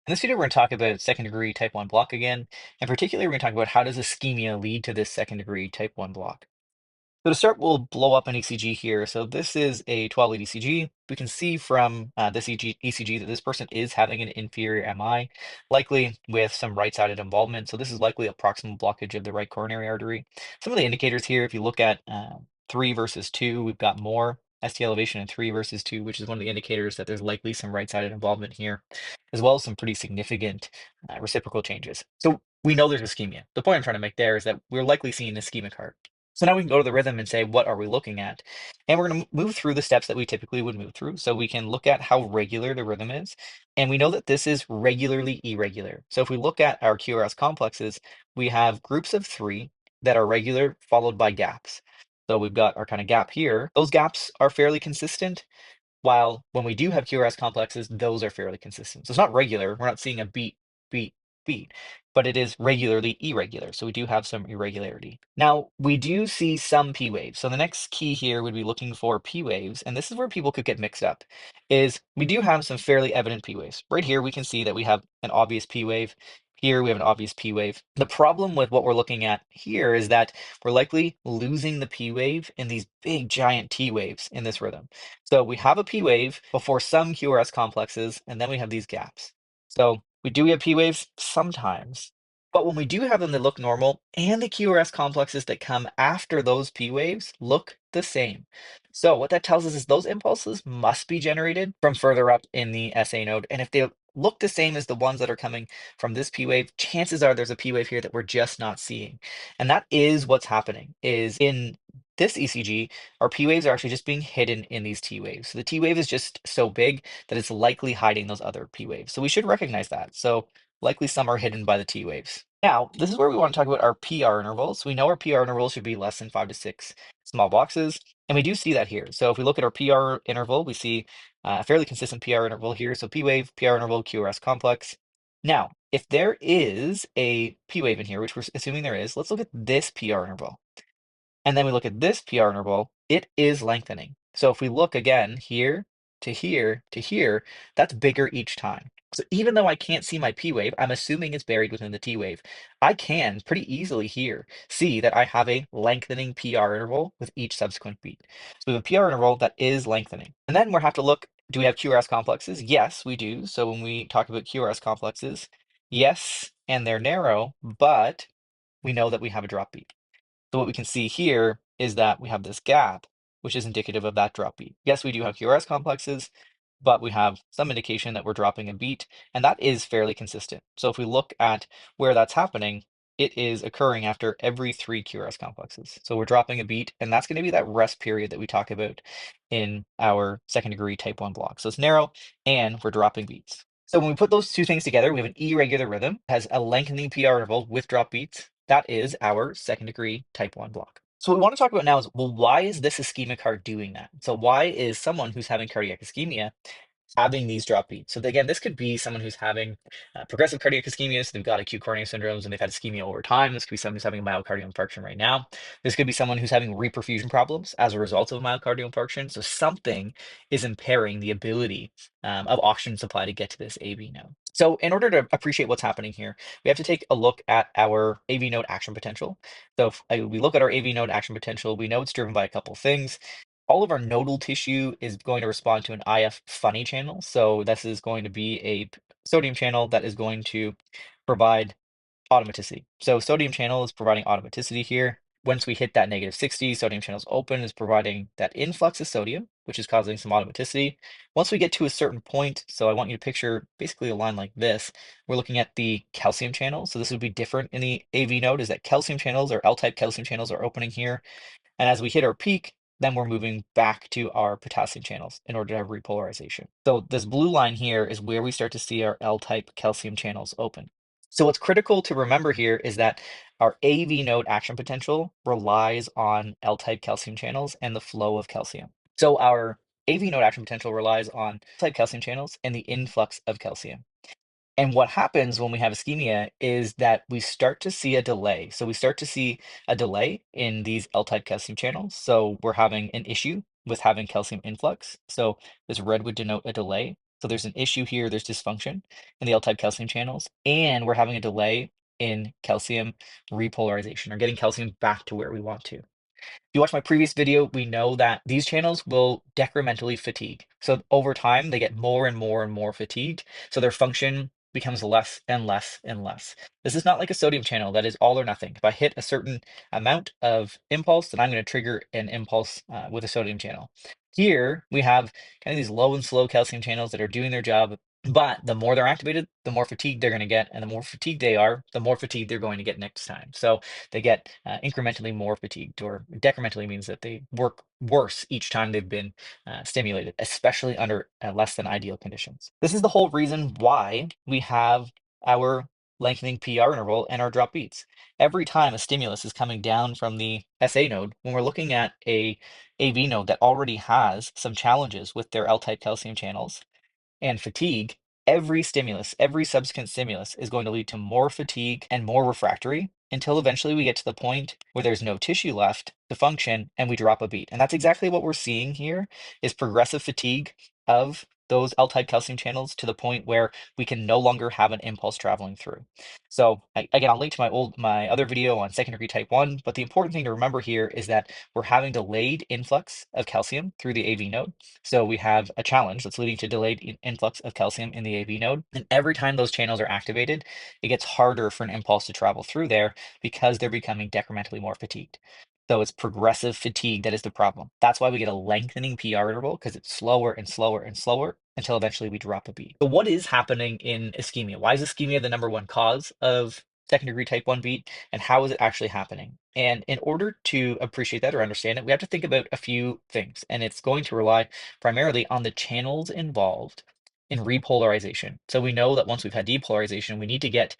In this video, we're going to talk about second degree type 1 block again, and particularly we're going to talk about how does ischemia lead to this second degree type 1 block. So to start, we'll blow up an ECG here. So this is a 12-lead ECG. We can see from this ECG that this person is having an inferior MI, likely with some right-sided involvement. So this is likely a proximal blockage of the right coronary artery. Some of the indicators here, if you look at 3 versus 2, we've got more ST elevation in 3 versus 2, which is one of the indicators that there's likely some right-sided involvement here, as well as some pretty significant reciprocal changes. So we know there's ischemia. The point I'm trying to make there is that we're likely seeing an ischemic heart. So now we can go to the rhythm and say, what are we looking at? And we're going to move through the steps that we typically would move through. So we can look at how regular the rhythm is. And we know that this is regularly irregular. So if we look at our QRS complexes, we have groups of 3 that are regular, followed by gaps. So we've got our kind of gap here. Those gaps are fairly consistent, while when we do have QRS complexes, those are fairly consistent. So it's not regular. We're not seeing a beat, beat, beat, but it is regularly irregular. So we do have some irregularity. Now, we do see some P waves. So the next key here would be looking for P waves. And this is where people could get mixed up, is we do have some fairly evident P waves. Right here, we can see that we have an obvious P wave. Here, we have an obvious P wave. The problem with what we're looking at here is that we're likely losing the P wave in these big giant T waves in this rhythm. So we have a P wave before some QRS complexes, and then we have these gaps. So we do have P waves sometimes, but when we do have them that look normal, and the QRS complexes that come after those P waves look the same. So what that tells us is those impulses must be generated from further up in the SA node. And if they look the same as the ones that are coming from this P wave, chances are there's a P wave here that we're just not seeing. And that is what's happening, is in this ECG, our P waves are actually just being hidden in these T waves. So the T wave is just so big that it's likely hiding those other P waves. So we should recognize that. So likely some are hidden by the T waves. Now, this is where we want to talk about our PR intervals. We know our PR intervals should be less than 5 to 6 small boxes, and we do see that here. So if we look at our PR interval, we see a fairly consistent PR interval here. So P wave, PR interval, QRS complex. Now, if there is a P wave in here, which we're assuming there is, let's look at this PR interval. And then we look at this PR interval, it is lengthening. So if we look again here to here to here, that's bigger each time. So even though I can't see my P wave, I'm assuming it's buried within the T wave. I can pretty easily here see that I have a lengthening PR interval with each subsequent beat. So we have a PR interval that is lengthening. And then we have to look, do we have QRS complexes? Yes, we do. So when we talk about QRS complexes, yes, and they're narrow, but we know that we have a drop beat. So what we can see here is that we have this gap, which is indicative of that drop beat. Yes, we do have QRS complexes, but we have some indication that we're dropping a beat, and that is fairly consistent. So if we look at where that's happening, it is occurring after every 3 QRS complexes. So we're dropping a beat, and that's going to be that rest period that we talk about in our second degree type 1 block. So it's narrow, and we're dropping beats. So when we put those two things together, we have an irregular rhythm, has a lengthening PR interval with drop beats. That is our second degree type 1 block. So what we want to talk about now is, well, why is this ischemic heart doing that? So why is someone who's having cardiac ischemia having these drop beats? So again, this could be someone who's having progressive cardiac ischemia, so they've got acute coronary syndromes and they've had ischemia over time. This could be someone who's having a myocardial infarction right now. This could be someone who's having reperfusion problems as a result of a myocardial infarction. So something is impairing the ability of oxygen supply to get to this AV node. So in order to appreciate what's happening here, we have to take a look at our AV node action potential. So if we look at our AV node action potential, we know it's driven by a couple of things. All of our nodal tissue is going to respond to an IF funny channel. So this is going to be a sodium channel that is going to provide automaticity. So sodium channel is providing automaticity here. Once we hit that -60, sodium channels open is providing that influx of sodium, which is causing some automaticity. Once we get to a certain point, so I want you to picture basically a line like this, we're looking at the calcium channel. So this would be different in the AV node, is that calcium channels or L-type calcium channels are opening here. And as we hit our peak, then we're moving back to our potassium channels in order to have repolarization. So this blue line here is where we start to see our L-type calcium channels open. So what's critical to remember here is that our AV node action potential relies on L-type calcium channels and the flow of calcium. So our AV node action potential relies on type calcium channels and the influx of calcium. And what happens when we have ischemia is that we start to see a delay. So we start to see a delay in these L-type calcium channels. So we're having an issue with having calcium influx. So this red would denote a delay. So there's an issue here, there's dysfunction in the L-type calcium channels, and we're having a delay in calcium repolarization or getting calcium back to where we want to. If you watch my previous video, we know that these channels will decrementally fatigue. So over time, they get more and more and more fatigued. So their function becomes less and less and less. This is not like a sodium channel that is all or nothing. If I hit a certain amount of impulse, then I'm going to trigger an impulse with a sodium channel. Here we have kind of these low and slow calcium channels that are doing their job. But the more they're activated, the more fatigued they're going to get. And the more fatigued they are, the more fatigued they're going to get next time. So they get incrementally more fatigued, or decrementally means that they work worse each time they've been stimulated, especially under less than ideal conditions. This is the whole reason why we have our lengthening PR interval and our drop beats. Every time a stimulus is coming down from the SA node, when we're looking at a AV node that already has some challenges with their L-type calcium channels and fatigue, every stimulus, every subsequent stimulus is going to lead to more fatigue and more refractory until eventually we get to the point where there's no tissue left to function and we drop a beat. And that's exactly what we're seeing here is progressive fatigue of those L-type calcium channels to the point where we can no longer have an impulse traveling through. So again, I'll link to my other video on second degree type 1, but the important thing to remember here is that we're having delayed influx of calcium through the AV node. So we have a challenge that's leading to delayed influx of calcium in the AV node. And every time those channels are activated, it gets harder for an impulse to travel through there because they're becoming decrementally more fatigued. So it's progressive fatigue that is the problem. That's why we get a lengthening PR interval, because it's slower and slower and slower until eventually we drop a beat. So what is happening in ischemia? Why is ischemia the number one cause of second degree type 1 beat, and how is it actually happening? And in order to appreciate that or understand it, we have to think about a few things, and it's going to rely primarily on the channels involved in repolarization. So we know that once we've had depolarization, we need to get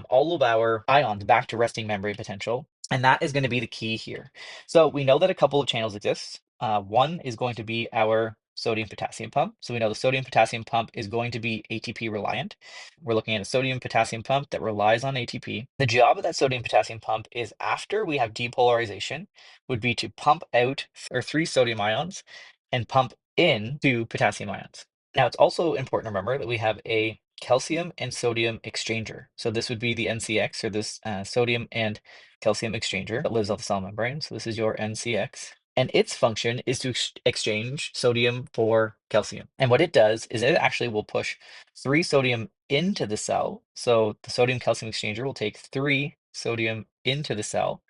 all of our ions back to resting membrane potential, and that is going to be the key here. So we know that a couple of channels exist. One is going to be our sodium-potassium pump. So we know the sodium-potassium pump is going to be ATP reliant. We're looking at a sodium-potassium pump that relies on ATP. The job of that sodium-potassium pump is, after we have depolarization, would be to pump out or 3 sodium ions and pump in 2 potassium ions. Now, it's also important to remember that we have a calcium and sodium exchanger. So this would be the NCX, or this sodium and calcium exchanger that lives off the cell membrane. So this is your NCX. And its function is to exchange sodium for calcium. And what it does is it actually will push 3 sodium into the cell. So the sodium calcium exchanger will take 3 sodium into the cell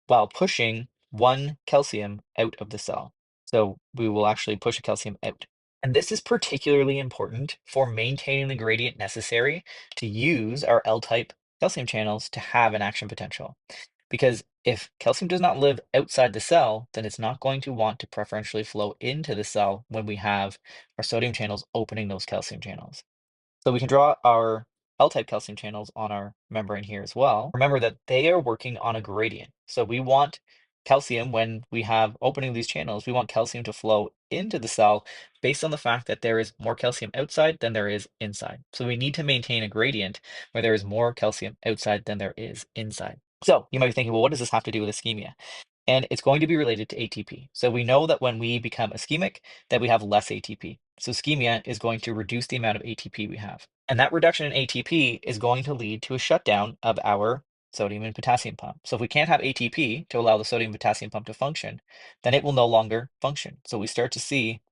while pushing 1 calcium out of the cell. So we will actually push a calcium out. And this is particularly important for maintaining the gradient necessary to use our L-type calcium channels to have an action potential. Because if calcium does not live outside the cell, then it's not going to want to preferentially flow into the cell when we have our sodium channels opening those calcium channels. So we can draw our L-type calcium channels on our membrane here as well. Remember that they are working on a gradient. So we want calcium, when we have opening these channels, we want calcium to flow into the cell based on the fact that there is more calcium outside than there is inside. So we need to maintain a gradient where there is more calcium outside than there is inside. So you might be thinking, well, what does this have to do with ischemia? And it's going to be related to ATP. So we know that when we become ischemic, that we have less ATP. So ischemia is going to reduce the amount of ATP we have. And that reduction in ATP is going to lead to a shutdown of our sodium and potassium pump. So if we can't have ATP to allow the sodium potassium pump to function, then it will no longer function. So we start to see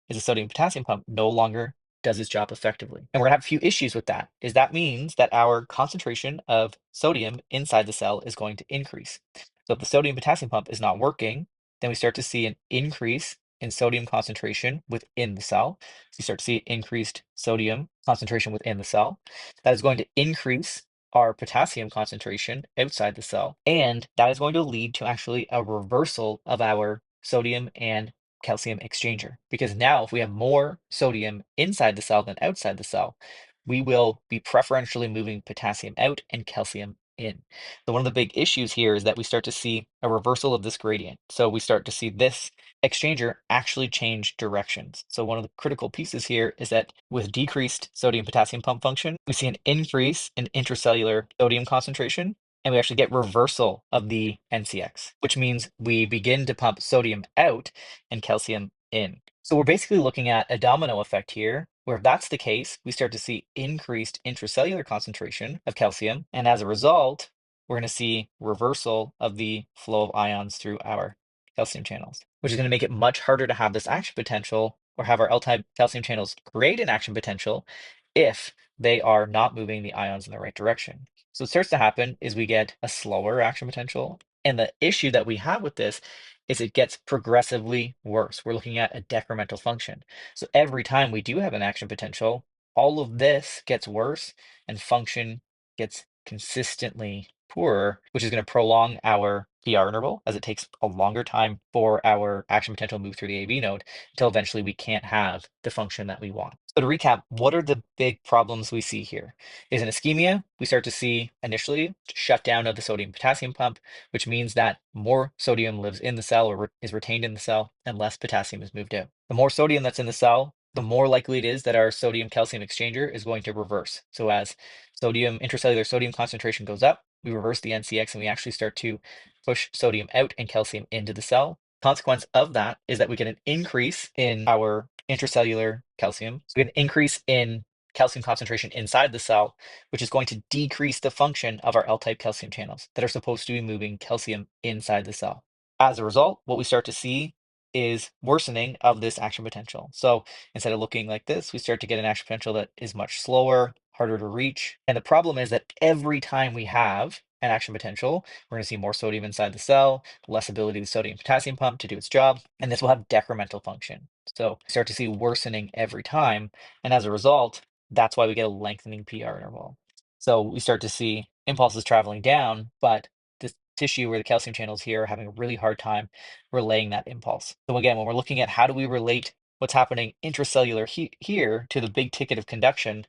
is the sodium potassium pump no longer does its job effectively. And we're gonna have a few issues with that, is that means that our concentration of sodium inside the cell is going to increase. So if the sodium potassium pump is not working, then we start to see an increase in sodium concentration within the cell. So you start to see increased sodium concentration within the cell. That is going to increase our potassium concentration outside the cell. And that is going to lead to actually a reversal of our sodium and calcium exchanger. Because now, if we have more sodium inside the cell than outside the cell, we will be preferentially moving potassium out and calcium in. So one of the big issues here is that we start to see a reversal of this gradient. So we start to see this exchanger actually change directions. So one of the critical pieces here is that with decreased sodium potassium pump function, we see an increase in intracellular sodium concentration, and we actually get reversal of the NCX, which means we begin to pump sodium out and calcium in. So we're basically looking at a domino effect here Where if that's the case, we start to see increased intracellular concentration of calcium. And as a result, we're going to see reversal of the flow of ions through our calcium channels, which is going to make it much harder to have this action potential or have our L-type calcium channels create an action potential if they are not moving the ions in the right direction. So what starts to happen is we get a slower action potential. And the issue that we have with this is it gets progressively worse. We're looking at a decremental function. So every time we do have an action potential, all of this gets worse and function gets consistently poorer, which is going to prolong our PR interval as it takes a longer time for our action potential to move through the AV node until eventually we can't have the function that we want. So to recap, what are the big problems we see here? Is in ischemia, we start to see initially shutdown of the sodium-potassium pump, which means that more sodium lives in the cell or is retained in the cell and less potassium is moved out. The more sodium that's in the cell, the more likely it is that our sodium-calcium exchanger is going to reverse. So as intracellular sodium concentration goes up, we reverse the NCX and we actually start to push sodium out and calcium into the cell. Consequence of that is that we get an increase in our intracellular calcium. So we get an increase in calcium concentration inside the cell, which is going to decrease the function of our L-type calcium channels that are supposed to be moving calcium inside the cell. As a result, what we start to see is worsening of this action potential. So instead of looking like this, we start to get an action potential that is much slower, harder to reach. And the problem is that every time we have an action potential, we're going to see more sodium inside the cell, less ability of the sodium-potassium pump to do its job, and this will have decremental function. So we start to see worsening every time. And as a result, that's why we get a lengthening PR interval. So we start to see impulses traveling down, but this tissue where the calcium channels here are having a really hard time relaying that impulse. So again, when we're looking at how do we relate what's happening intracellular here to the big ticket of conduction,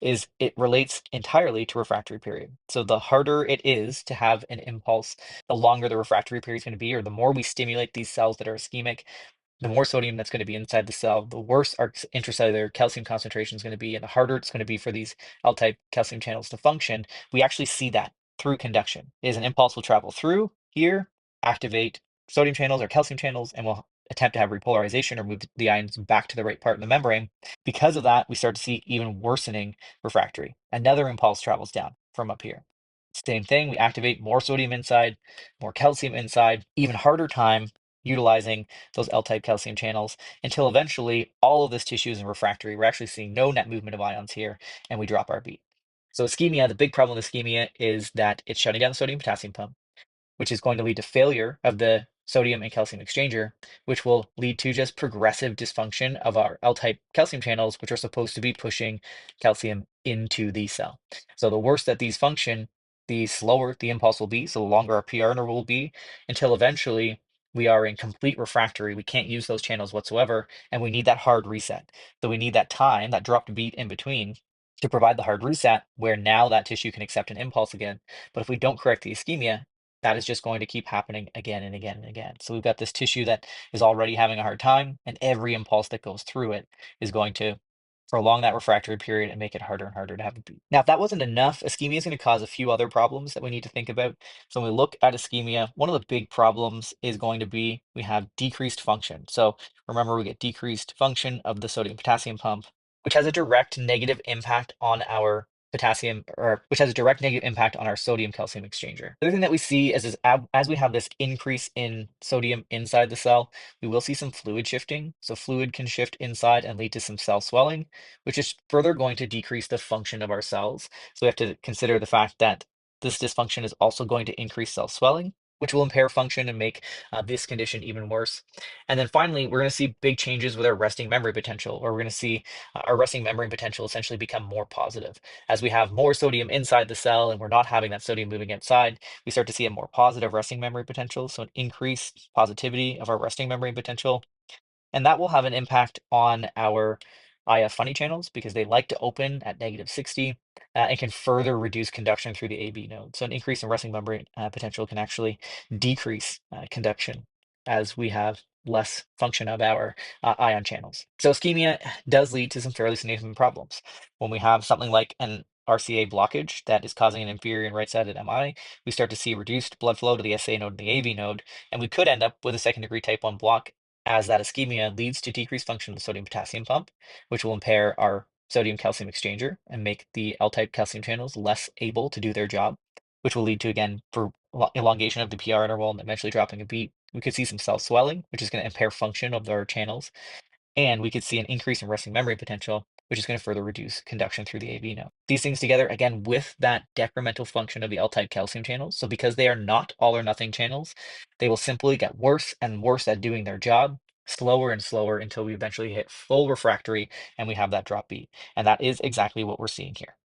is it relates entirely to refractory period. So the harder it is to have an impulse, the longer the refractory period is going to be, or the more we stimulate these cells that are ischemic, the more sodium that's going to be inside the cell, the worse our intracellular calcium concentration is going to be, and the harder it's going to be for these L-type calcium channels to function. We actually see that through conduction. Is an impulse will travel through here, activate sodium channels or calcium channels, and will attempt to have repolarization or move the ions back to the right part of the membrane. Because of that, we start to see even worsening refractory. Another impulse travels down from up here. Same thing, we activate more sodium inside, more calcium inside, even harder time utilizing those L-type calcium channels until eventually all of this tissue is in refractory. We're actually seeing no net movement of ions here, and we drop our beat. So ischemia, the big problem with ischemia is that it's shutting down the sodium-potassium pump, which is going to lead to failure of the sodium and calcium exchanger, which will lead to just progressive dysfunction of our L-type calcium channels, which are supposed to be pushing calcium into the cell. So the worse that these function, the slower the impulse will be, so the longer our PR interval will be, until eventually we are in complete refractory. We can't use those channels whatsoever, and we need that hard reset. So we need that time, that dropped beat in between, to provide the hard reset where now that tissue can accept an impulse again. But if we don't correct the ischemia, that is just going to keep happening again and again and again. So we've got this tissue that is already having a hard time, and every impulse that goes through it is going to prolong that refractory period and make it harder and harder to have a beat. Now, if that wasn't enough, ischemia is going to cause a few other problems that we need to think about. So when we look at ischemia, one of the big problems is going to be we have decreased function. So remember, we get decreased function of the sodium-potassium pump, which has a direct negative impact on our potassium, or which has a direct negative impact on our sodium calcium exchanger. The other thing that we see is as we have this increase in sodium inside the cell, we will see some fluid shifting. So fluid can shift inside and lead to some cell swelling, which is further going to decrease the function of our cells. So we have to consider the fact that this dysfunction is also going to increase cell swelling, which will impair function and make this condition even worse. And then finally, we're going to see big changes with our resting memory potential, or we're going to see our resting membrane potential essentially become more positive. As we have more sodium inside the cell and we're not having that sodium moving outside, we start to see a more positive resting memory potential, so an increased positivity of our resting membrane potential. And that will have an impact on our IF funny channels because they like to open at -60 and can further reduce conduction through the AB node. So an increase in resting membrane potential can actually decrease conduction as we have less function of our ion channels. So ischemia does lead to some fairly significant problems. When we have something like an RCA blockage that is causing an inferior and right-sided MI, we start to see reduced blood flow to the SA node and the AV node, and we could end up with a second degree type 1 block as that ischemia leads to decreased function of the sodium-potassium pump, which will impair our sodium-calcium exchanger and make the L-type calcium channels less able to do their job, which will lead to, again, for elongation of the PR interval and eventually dropping a beat. We could see some cell swelling, which is going to impair function of our channels, and we could see an increase in resting memory potential, which is going to further reduce conduction through the AV node. These things together, again, with that decremental function of the L-type calcium channels. So because they are not all or nothing channels, they will simply get worse and worse at doing their job, slower and slower until we eventually hit full refractory and we have that drop beat. And that is exactly what we're seeing here.